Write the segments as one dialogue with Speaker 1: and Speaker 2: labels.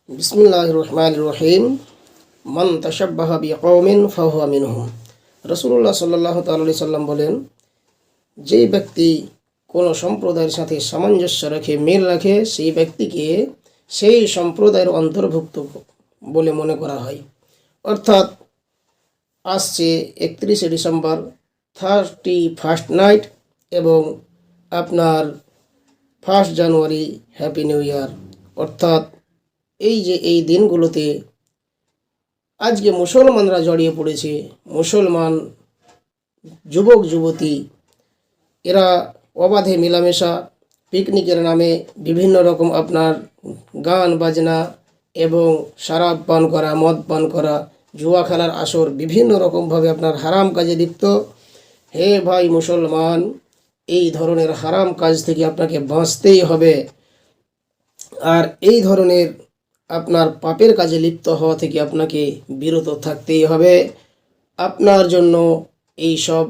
Speaker 1: বিসমিল্লাহির রহমানির রহিম। মান তাশাব্বাহা বিকওমিন ফাহুয়া মিনহুম। রাসূলুল্লাহ সাল্লাল্লাহু তাআলা আলাইহি সাল্লাম বলেন, যেই ব্যক্তি কোনো সম্প্রদায়ের সাথে সামঞ্জস্য রাখে, মিল রাখে, সেই ব্যক্তিকে সেই সম্প্রদায়ের অন্তর্ভুক্ত বলে মনে করা হয়। অর্থাৎ আসছে 31শে ডিসেম্বর, 31st নাইট এবং আপনার 1 জানুয়ারি, হ্যাপি নিউ ইয়ার। অর্থাৎ এই দিনগুলোতে আজকে মুসলমানরা জড়িয়ে পড়েছে। মুসলমান যুবক যুবতী এরা অবাধে মেলামেশা, পিকনিকের নামে বিভিন্ন রকম আপনার গান বাজনা এবং শরাব পান করা, মদ পান করা, জুয়া খেলার আসর, বিভিন্ন রকমভাবে আপনার হারাম কাজে লিপ্ত। হে ভাই মুসলমান, এই ধরনের হারাম কাজ থেকে আপনাকে বাঁচতেই হবে। আর এই ধরনের আপনার পাপের কাজে লিপ্ত হওয়া থেকে আপনাকে বিরত থাকতেই হবে। আপনার জন্য এই সব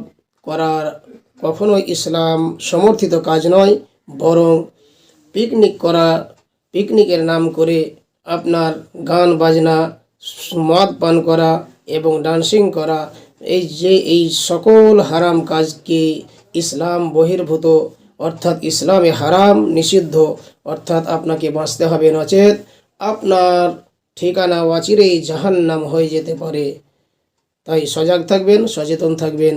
Speaker 1: করার কখনোই ইসলাম সমর্থিত কাজ নয়, বরং পিকনিকের নাম করে আপনার গান বাজনা, মদ পান করা এবং ডান্সিং করা, এই সকল হারাম কাজকে ইসলাম বহির্ভূত, অর্থাৎ ইসলামে হারাম, নিষিদ্ধ। অর্থাৎ আপনাকে বাঁচতে হবে, নচেত আপনার ঠিকানা অচিরেই জাহান্নাম হয়ে যেতে পারে। তাই সজাগ থাকবেন, সচেতন থাকবেন।